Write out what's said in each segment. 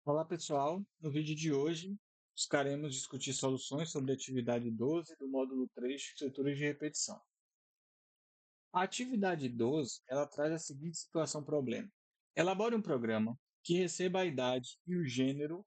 Olá pessoal, no vídeo de hoje buscaremos discutir soluções sobre a atividade 12 do módulo 3, estruturas de repetição. A atividade 12, ela traz a seguinte situação-problema. Elabore um programa que receba a idade e o gênero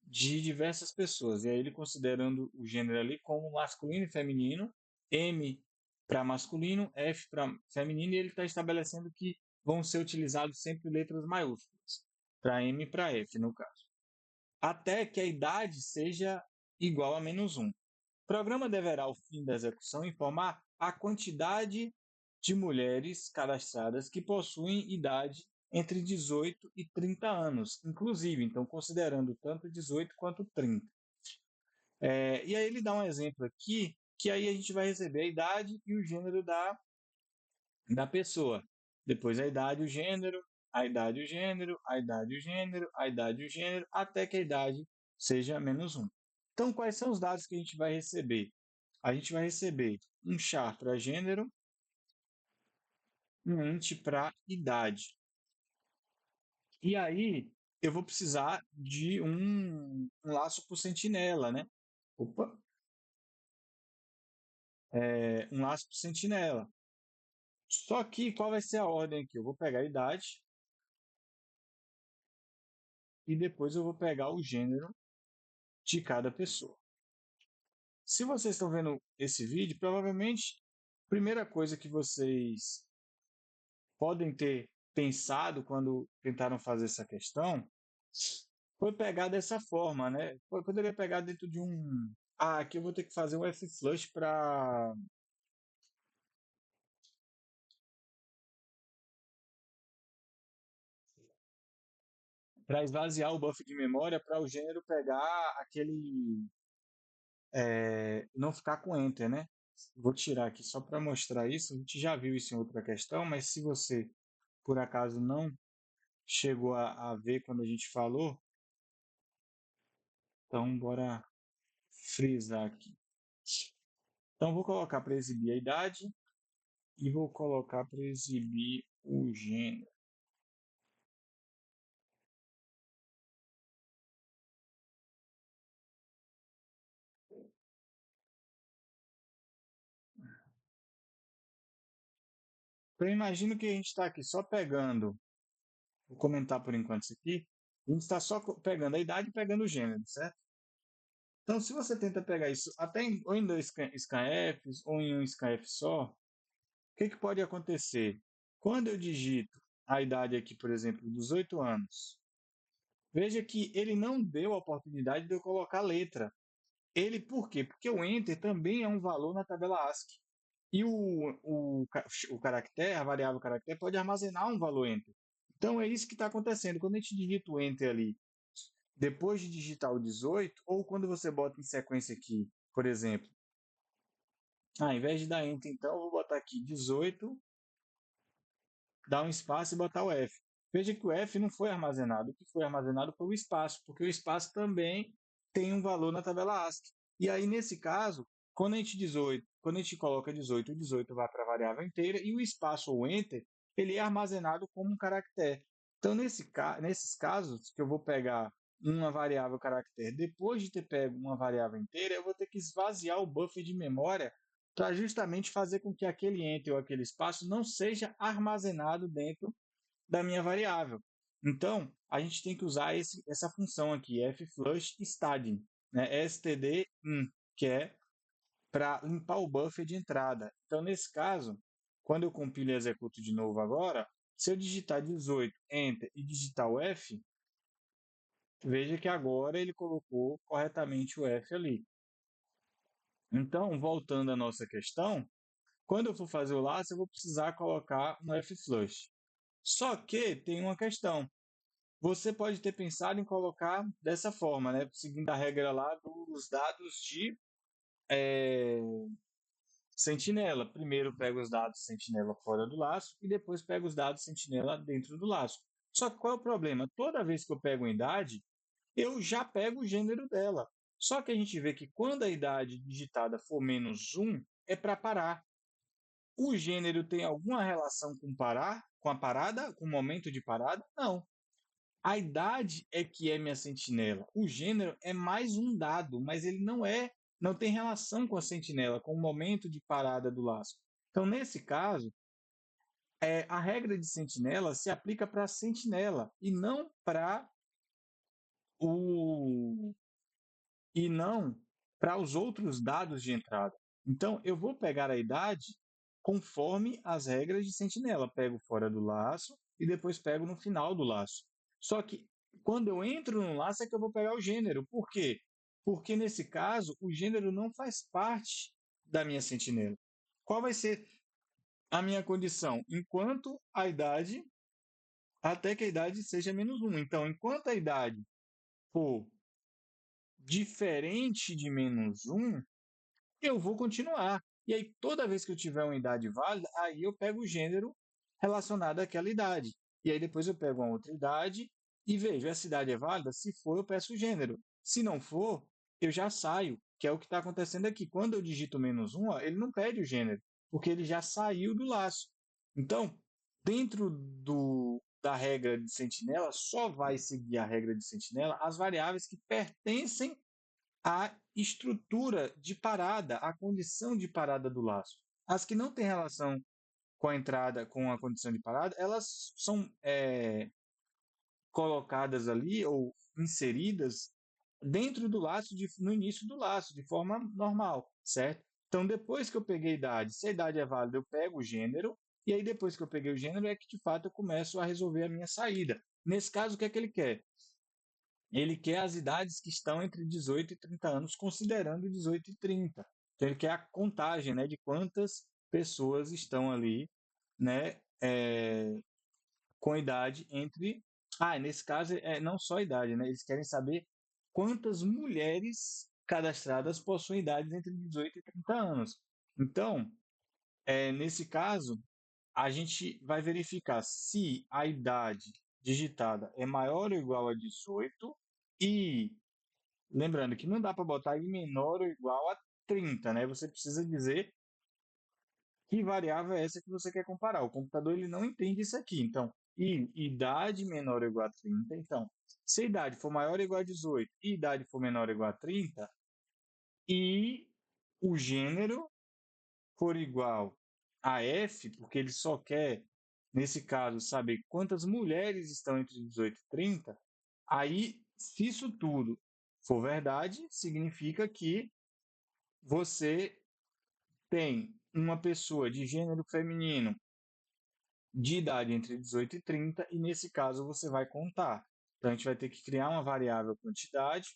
de diversas pessoas, e aí ele considerando o gênero ali como masculino e feminino, M para masculino, F para feminino, e ele está estabelecendo que vão ser utilizados sempre letras maiúsculas, para M e para F no caso, até que a idade seja igual a -1. O programa deverá, ao fim da execução, informar a quantidade de mulheres cadastradas que possuem idade entre 18 e 30 anos, inclusive, então, considerando tanto 18 quanto 30. E aí ele dá um exemplo aqui, que aí a gente vai receber a idade e o gênero da pessoa. Depois a idade, o gênero, a idade, o gênero, a idade, o gênero, a idade, o gênero, até que a idade seja -1. Então, quais são os dados que a gente vai receber? A gente vai receber um char para gênero, um int para idade. E aí, eu vou precisar de um laço por sentinela, né? Opa, um laço por sentinela. Só que qual vai ser a ordem aqui? Eu vou pegar a idade e depois eu vou pegar o gênero de cada pessoa. Se vocês estão vendo esse vídeo, provavelmente a primeira coisa que vocês podem ter pensado quando tentaram fazer essa questão foi pegar dessa forma, né? Poderia pegar dentro de um. Ah, aqui eu vou ter que fazer um F-flush para esvaziar o buffer de memória para o gênero pegar aquele. Não ficar com enter, né? Vou tirar aqui só para mostrar isso. A gente já viu isso em outra questão, mas se você por acaso não chegou a ver quando a gente falou, então bora frisar aqui. Então vou colocar para exibir a idade e vou colocar para exibir o gênero. Então imagino que a gente está aqui só pegando, vou comentar por enquanto isso aqui, a gente está só pegando a idade e pegando o gênero, certo? Então se você tenta pegar isso até ou em dois scanfs ou em um scanf só, o que pode acontecer? Quando eu digito a idade aqui, por exemplo, dos 8 anos, veja que ele não deu a oportunidade de eu colocar letra. Ele, por quê? Porque o enter também é um valor na tabela ASCII. E o caractere, a variável caractere, pode armazenar um valor enter. Então é isso que está acontecendo. Quando a gente digita o enter ali, depois de digitar o 18, ou quando você bota em sequência aqui, por exemplo, ao invés de dar enter, então, eu vou botar aqui 18, dar um espaço e botar o F. Veja que o F não foi armazenado. O que foi armazenado foi o espaço, porque o espaço também tem um valor na tabela ASCII. E aí, nesse caso, quando a gente coloca 18, o 18 vai para a variável inteira e o espaço ou enter, ele é armazenado como um caractere. Então, nesses casos, que eu vou pegar uma variável caractere, depois de ter pego uma variável inteira, eu vou ter que esvaziar o buffer de memória para justamente fazer com que aquele enter ou aquele espaço não seja armazenado dentro da minha variável. Então, a gente tem que usar essa função aqui, flush stdin, né? std-in, que é para limpar o buffer de entrada. Então, nesse caso, quando eu compilo e executo de novo agora, se eu digitar 18, enter e digitar o F, veja que agora ele colocou corretamente o F ali. Então, voltando à nossa questão, quando eu for fazer o laço, eu vou precisar colocar um F-flush. Só que tem uma questão. Você pode ter pensado em colocar dessa forma, né? Seguindo a regra lá dos dados de sentinela. Primeiro pega os dados sentinela fora do laço e depois pega os dados sentinela dentro do laço. Só que qual é o problema? Toda vez que eu pego uma idade, eu já pego o gênero dela. Só que a gente vê que quando a idade digitada for -1, é para parar. O gênero tem alguma relação com parar, com a parada, com o momento de parada? Não. A idade é que é minha sentinela. O gênero é mais um dado, mas ele não tem relação com a sentinela, com o momento de parada do laço. Então, nesse caso, a regra de sentinela se aplica para a sentinela e o não para os outros dados de entrada. Então, eu vou pegar a idade conforme as regras de sentinela. Pego fora do laço e depois pego no final do laço. Só que quando eu entro no laço é que eu vou pegar o gênero. Por quê? Porque nesse caso, o gênero não faz parte da minha sentinela. Qual vai ser a minha condição? Enquanto a idade, até que a idade seja menos um. Então, enquanto a idade for diferente de menos um, eu vou continuar. E aí, toda vez que eu tiver uma idade válida, aí eu pego o gênero relacionado àquela idade. E aí depois eu pego uma outra idade e vejo, essa idade é válida? Se for, eu peço o gênero. Se não for, eu já saio, que é o que está acontecendo aqui. Quando eu digito menos um, ó, ele não pede o gênero, porque ele já saiu do laço. Então, dentro da regra de sentinela, só vai seguir a regra de sentinela as variáveis que pertencem a estrutura de parada, a condição de parada do laço. As que não têm relação com a entrada, com a condição de parada, elas são colocadas ali ou inseridas dentro do laço, no início do laço, de forma normal, certo? Então, depois que eu peguei a idade, se a idade é válida, eu pego o gênero, e aí depois que eu peguei o gênero é que de fato eu começo a resolver a minha saída. Nesse caso, o que é que ele quer? Ele quer as idades que estão entre 18 e 30 anos, considerando 18 e 30. Então, ele quer a contagem, né, de quantas pessoas estão ali, né, com idade entre... nesse caso, não só idade, né? Eles querem saber quantas mulheres cadastradas possuem idades entre 18 e 30 anos. Então, nesse caso, a gente vai verificar se a idade digitada é maior ou igual a 18 e lembrando que não dá para botar i menor ou igual a 30, né? Você precisa dizer que variável é essa que você quer comparar. O computador ele não entende isso aqui. Então, idade menor ou igual a 30. Então, se a idade for maior ou igual a 18 e idade for menor ou igual a 30 e o gênero for igual a F, porque ele só quer, nesse caso, saber quantas mulheres estão entre 18 e 30, aí, se isso tudo for verdade, significa que você tem uma pessoa de gênero feminino de idade entre 18 e 30, e nesse caso você vai contar. Então a gente vai ter que criar uma variável quantidade,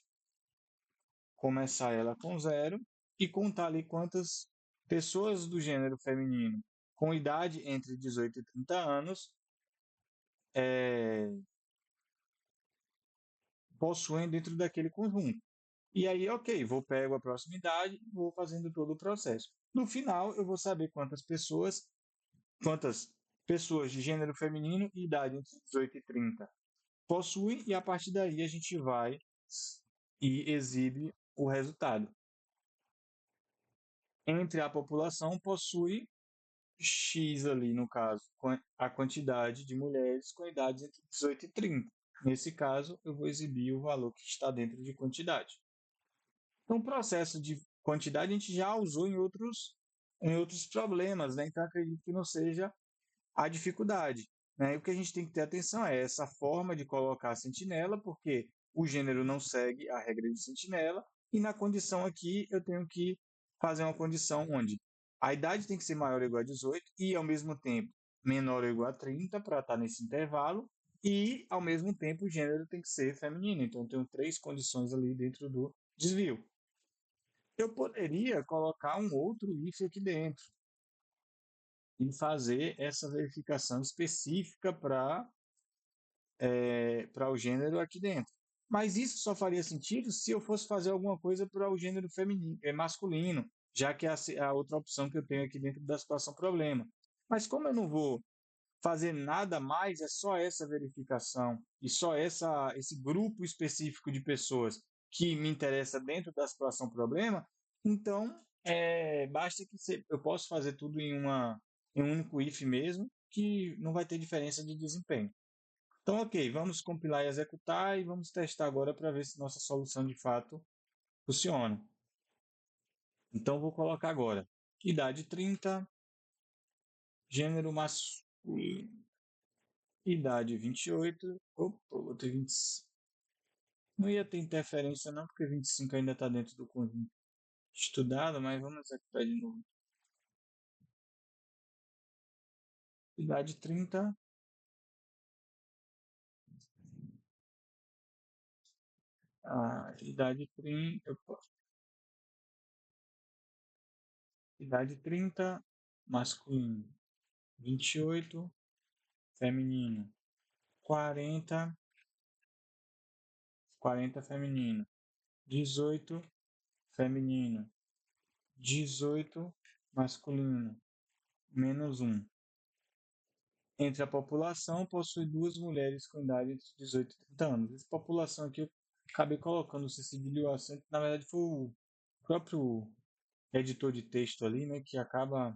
começar ela com zero e contar ali quantas pessoas do gênero feminino com idade entre 18 e 30 anos possuem dentro daquele conjunto. E aí, ok, pego a proximidade e vou fazendo todo o processo. No final, eu vou saber quantas pessoas de gênero feminino e idade entre 18 e 30 possuem, e a partir daí a gente vai e exibe o resultado. Entre a população possui X ali, no caso, a quantidade de mulheres com idades entre 18 e 30. Nesse caso, eu vou exibir o valor que está dentro de quantidade. Então, o processo de quantidade a gente já usou em outros problemas, né? Então, acredito que não seja a dificuldade, né? E o que a gente tem que ter atenção é essa forma de colocar a sentinela, porque o gênero não segue a regra de sentinela, e na condição aqui eu tenho que fazer uma condição onde a idade tem que ser maior ou igual a 18 e, ao mesmo tempo, menor ou igual a 30 para estar nesse intervalo, e, ao mesmo tempo, o gênero tem que ser feminino. Então, eu tenho 3 condições ali dentro do desvio. Eu poderia colocar um outro if aqui dentro e fazer essa verificação específica para o gênero aqui dentro. Mas isso só faria sentido se eu fosse fazer alguma coisa para o gênero feminino, masculino, já que é a outra opção que eu tenho aqui dentro da situação problema. Mas como eu não vou fazer nada mais, é só essa verificação e só esse grupo específico de pessoas que me interessa dentro da situação problema, então basta que eu posso fazer tudo em um único if mesmo, que não vai ter diferença de desempenho. Então, ok, vamos compilar e executar e vamos testar agora para ver se nossa solução de fato funciona. Então, vou colocar agora idade 30, gênero masculino, idade 28, opa, vou ter 25. Não ia ter interferência não, porque 25 ainda está dentro do conjunto estudado, mas vamos executar de novo. Idade 30, idade 30, opa, idade 30, masculino, 28, feminino, 40, 40 feminino, 18, feminino, 18, masculino, menos um. Entre a população, possui duas mulheres com idade entre 18 e 30 anos. Essa população aqui eu acabei colocando o cedilha e o acento, na verdade foi o próprio editor de texto ali, né, que acaba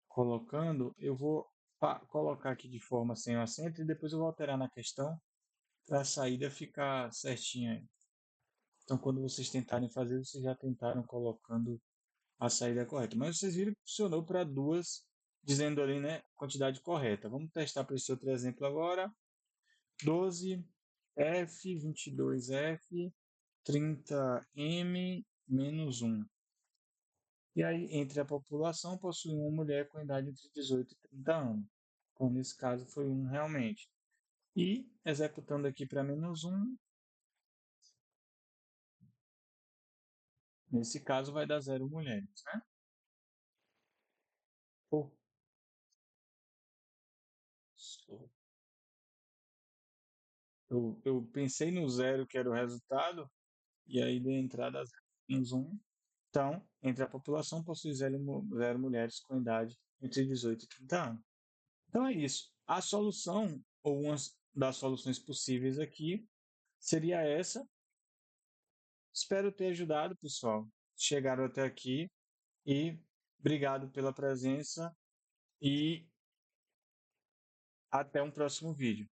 colocando. Eu vou colocar aqui de forma sem o acento e depois eu vou alterar na questão para a saída ficar certinha. Então, quando vocês tentarem fazer, vocês já tentaram colocando a saída correta. Mas vocês viram que funcionou para duas, dizendo ali, né, quantidade correta. Vamos testar para esse outro exemplo agora. 12F, 22F, 30M, menos 1. E aí, entre a população, possui uma mulher com idade entre 18 e 30 anos. Então, nesse caso, foi 1 realmente. E, executando aqui para menos 1, nesse caso vai dar 0 mulheres, né? Pô, eu pensei no 0, que era o resultado, e aí dei entrada a menos 1. Então, entre a população, possui 0 mulheres com idade entre 18 e 30 anos. Então é isso. A solução, ou uma das soluções possíveis aqui, seria essa. Espero ter ajudado, pessoal. Chegaram até aqui e obrigado pela presença e até um próximo vídeo.